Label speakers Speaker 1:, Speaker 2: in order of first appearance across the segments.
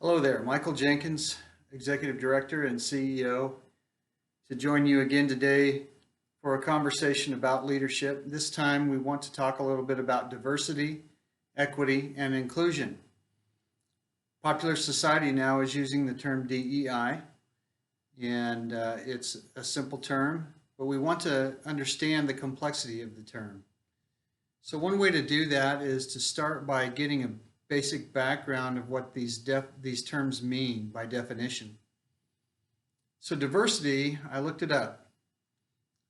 Speaker 1: Hello there, Michael Jenkins, Executive Director and CEO, to join you again today for a conversation about leadership. This time we want to talk a little bit about diversity, equity, and inclusion. Popular society now is using the term DEI, and it's a simple term, but we want to understand the complexity of the term. So one way to do that is to start by getting a basic background of what these terms mean by definition. So diversity, I looked it up.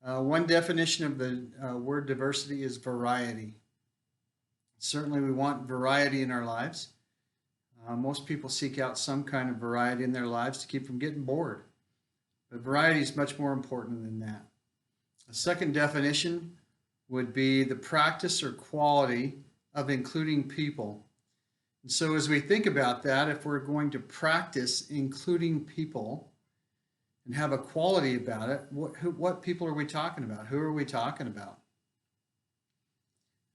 Speaker 1: One definition of the word diversity is variety. Certainly we want variety in our lives. Most people seek out some kind of variety in their lives to keep from getting bored. But variety is much more important than that. A second definition would be the practice or quality of including people. And so as we think about that, if we're going to practice including people and have a quality about it, what people are we talking about? Who are we talking about?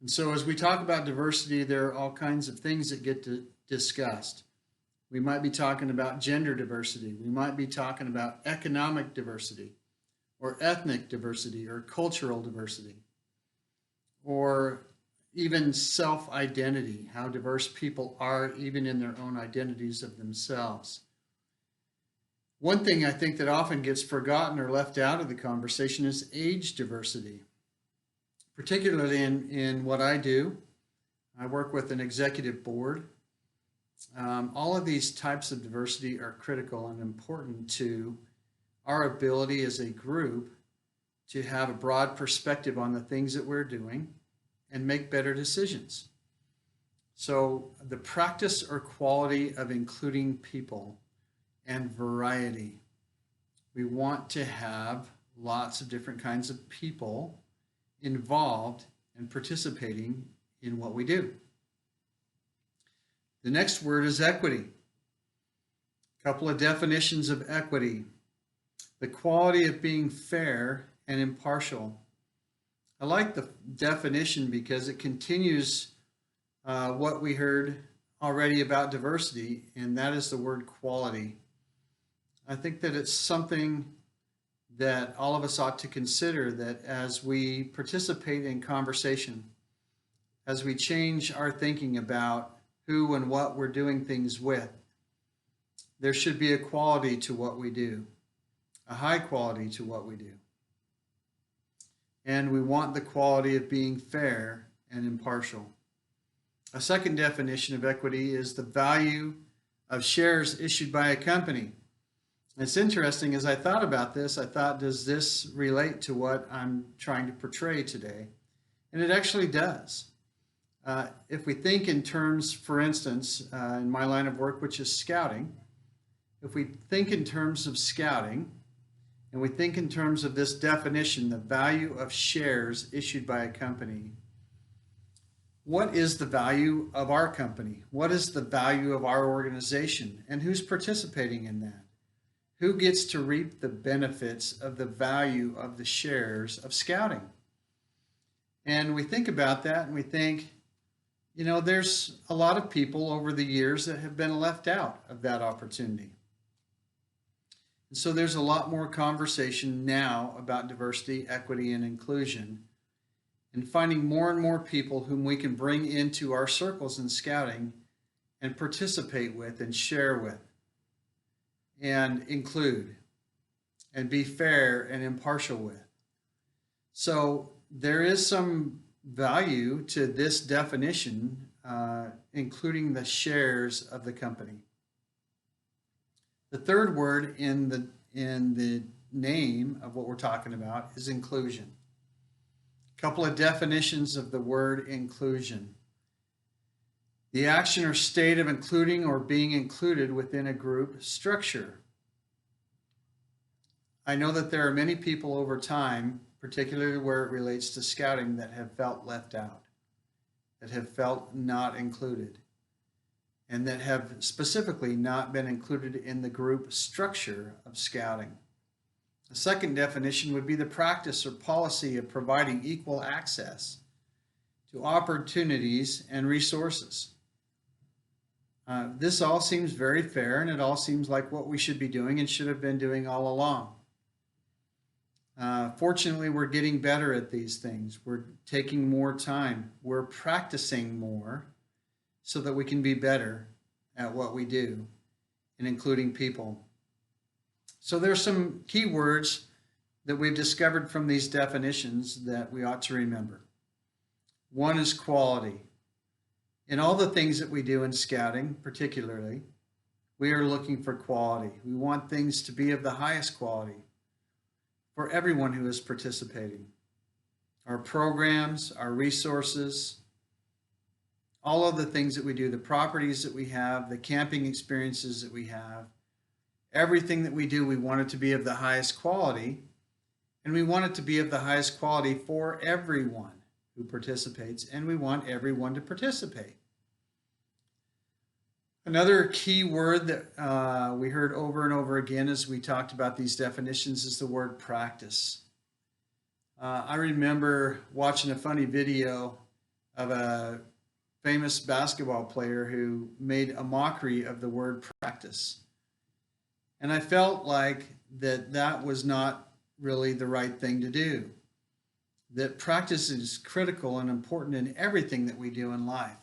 Speaker 1: And so as we talk about diversity, there are all kinds of things that get discussed. We might be talking about gender diversity. We might be talking about economic diversity or ethnic diversity or cultural diversity, or even self-identity, how diverse people are even in their own identities of themselves. One thing I think that often gets forgotten or left out of the conversation is age diversity. Particularly in what I do, I work with an executive board. All of these types of diversity are critical and important to our ability as a group to have a broad perspective on the things that we're doing and make better decisions. So the practice or quality of including people and variety. We want to have lots of different kinds of people involved and participating in what we do. The next word is equity. A couple of definitions of equity. The quality of being fair and impartial. I like the definition because it continues what we heard already about diversity, and that is the word quality. I think that it's something that all of us ought to consider, that as we participate in conversation, as we change our thinking about who and what we're doing things with, there should be a quality to what we do, a high quality to what we do. And we want the quality of being fair and impartial. A second definition of equity is the value of shares issued by a company. It's interesting, as I thought about this, I thought, does this relate to what I'm trying to portray today? And it actually does. If we think in terms, for instance, in my line of work, which is scouting, if we think in terms of scouting, and we think in terms of this definition, the value of shares issued by a company, what is the value of our company? What is the value of our organization? And who's participating in that? Who gets to reap the benefits of the value of the shares of scouting? And we think about that and we think, you know, there's a lot of people over the years that have been left out of that opportunity. And so there's a lot more conversation now about diversity, equity, and inclusion, and finding more and more people whom we can bring into our circles in scouting and participate with and share with and include and be fair and impartial with. So there is some value to this definition, including the shares of the company. The third word in the name of what we're talking about is inclusion. A couple of definitions of the word inclusion. The action or state of including or being included within a group structure. I know that there are many people over time, particularly where it relates to scouting, that have felt left out, that have felt not included, and that have specifically not been included in the group structure of scouting. The second definition would be the practice or policy of providing equal access to opportunities and resources. This all seems very fair, and it all seems like what we should be doing and should have been doing all along. Fortunately, we're getting better at these things. We're taking more time. We're practicing more so that we can be better at what we do, and including people. So there's some key words that we've discovered from these definitions that we ought to remember. One is quality. In all the things that we do in scouting, particularly, we are looking for quality. We want things to be of the highest quality for everyone who is participating. Our programs, our resources, all of the things that we do, the properties that we have, the camping experiences that we have, everything that we do, we want it to be of the highest quality, and we want it to be of the highest quality for everyone who participates, and we want everyone to participate. Another key word that we heard over and over again as we talked about these definitions is the word practice. I remember watching a funny video of a famous basketball player who made a mockery of the word practice. And I felt like that was not really the right thing to do. That practice is critical and important in everything that we do in life.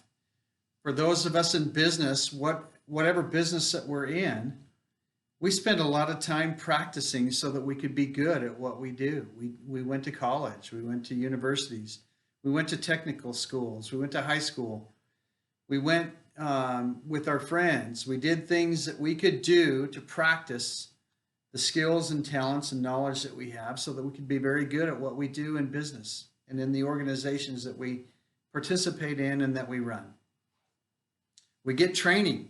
Speaker 1: For those of us in business, whatever business that we're in, we spend a lot of time practicing so that we could be good at what we do. We went to college, we went to universities, we went to technical schools, we went to high school, we went with our friends. We did things that we could do to practice the skills and talents and knowledge that we have so that we could be very good at what we do in business and in the organizations that we participate in and that we run. We get training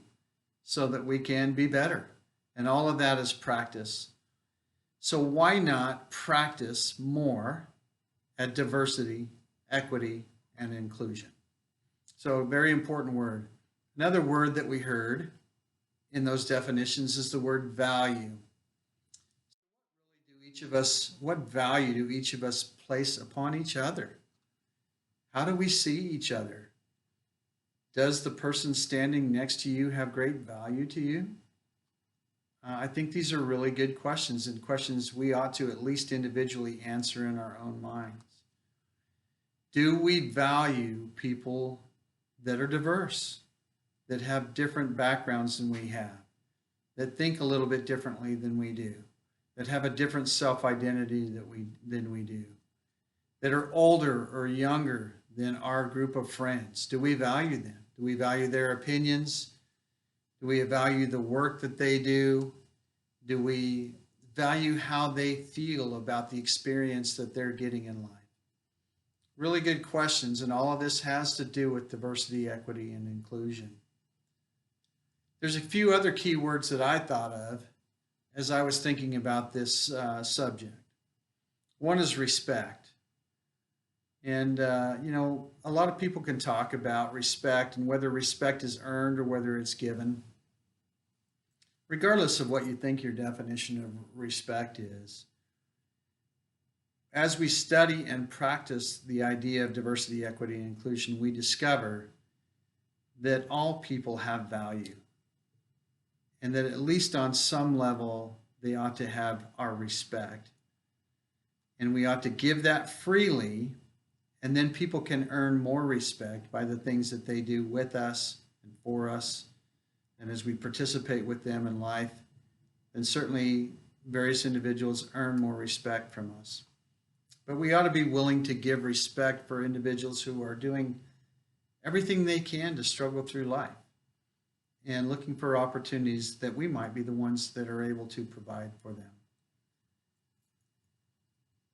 Speaker 1: so that we can be better, and all of that is practice. So why not practice more at diversity, equity, and inclusion? So a very important word. Another word that we heard in those definitions is the word value. What value do each of us place upon each other? How do we see each other? Does the person standing next to you have great value to you? I think these are really good questions, and questions we ought to at least individually answer in our own minds. Do we value people that are diverse, that have different backgrounds than we have, that think a little bit differently than we do, that have a different self-identity than we do, that are older or younger than our group of friends? Do we value them? Do we value their opinions? Do we value the work that they do? Do we value how they feel about the experience that they're getting in life? Really good questions, and all of this has to do with diversity, equity, and inclusion. There's a few other key words that I thought of as I was thinking about this subject. One is respect. And, a lot of people can talk about respect and whether respect is earned or whether it's given. Regardless of what you think your definition of respect is, as we study and practice the idea of diversity, equity, and inclusion, we discover that all people have value, and that at least on some level, they ought to have our respect. And we ought to give that freely, and then people can earn more respect by the things that they do with us and for us. And as we participate with them in life, then certainly various individuals earn more respect from us. But we ought to be willing to give respect for individuals who are doing everything they can to struggle through life and looking for opportunities that we might be the ones that are able to provide for them.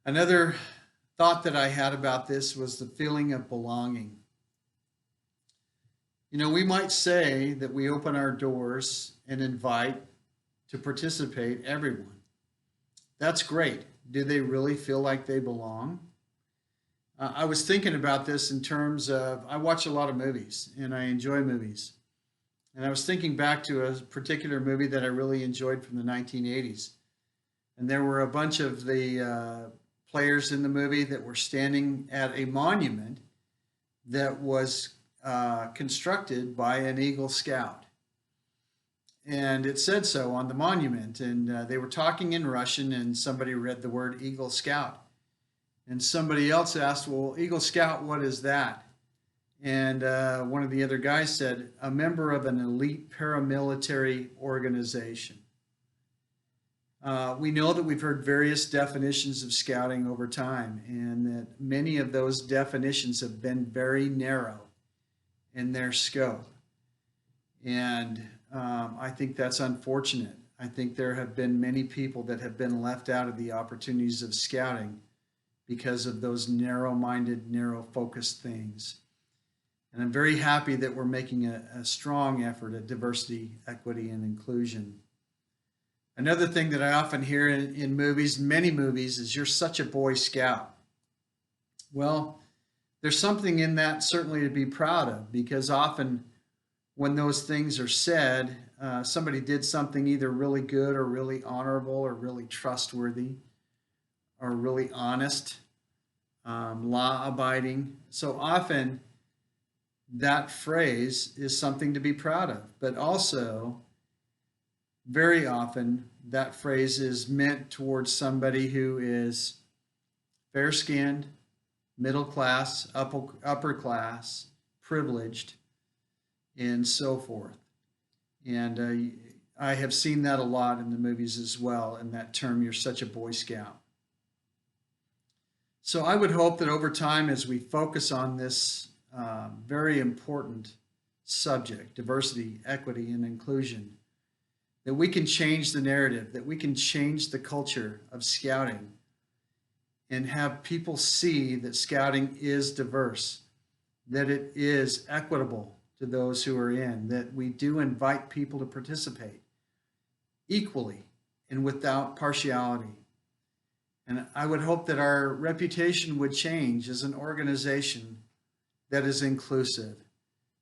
Speaker 1: Another thought that I had about this was the feeling of belonging. We might say that we open our doors and invite to participate everyone. That's great. Do they really feel like they belong? I was thinking about this in terms of, I watch a lot of movies and I enjoy movies. And I was thinking back to a particular movie that I really enjoyed from the 1980s. And there were a bunch of the players in the movie that were standing at a monument that was constructed by an Eagle Scout. and it said so on the monument. And they were talking in Russian, and somebody read the word Eagle Scout. And somebody else asked, well, Eagle Scout, what is that? And one of the other guys said, a member of an elite paramilitary organization. We know that we've heard various definitions of scouting over time, and that many of those definitions have been very narrow in their scope. And I think that's unfortunate. I think there have been many people that have been left out of the opportunities of scouting because of those narrow-minded, narrow-focused things. And I'm very happy that we're making a strong effort at diversity, equity, and inclusion. Another thing that I often hear in movies, many movies, is you're such a Boy Scout. Well, there's something in that certainly to be proud of, because often when those things are said, somebody did something either really good or really honorable or really trustworthy or really honest, law-abiding. So often that phrase is something to be proud of, but also very often that phrase is meant towards somebody who is fair-skinned, middle class, upper class, privileged, and so forth. And I have seen that a lot in the movies as well, in that term, you're such a Boy Scout. So I would hope that over time, as we focus on this very important subject, diversity, equity, and inclusion, that we can change the narrative, that we can change the culture of scouting and have people see that scouting is diverse, that it is equitable to those who are in, that we do invite people to participate equally and without partiality. And I would hope that our reputation would change as an organization that is inclusive,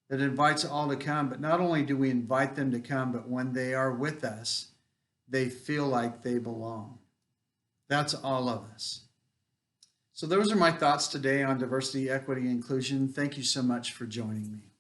Speaker 1: that invites all to come. But not only do we invite them to come, but when they are with us, they feel like they belong. That's all of us. So those are my thoughts today on diversity, equity, inclusion. Thank you so much for joining me.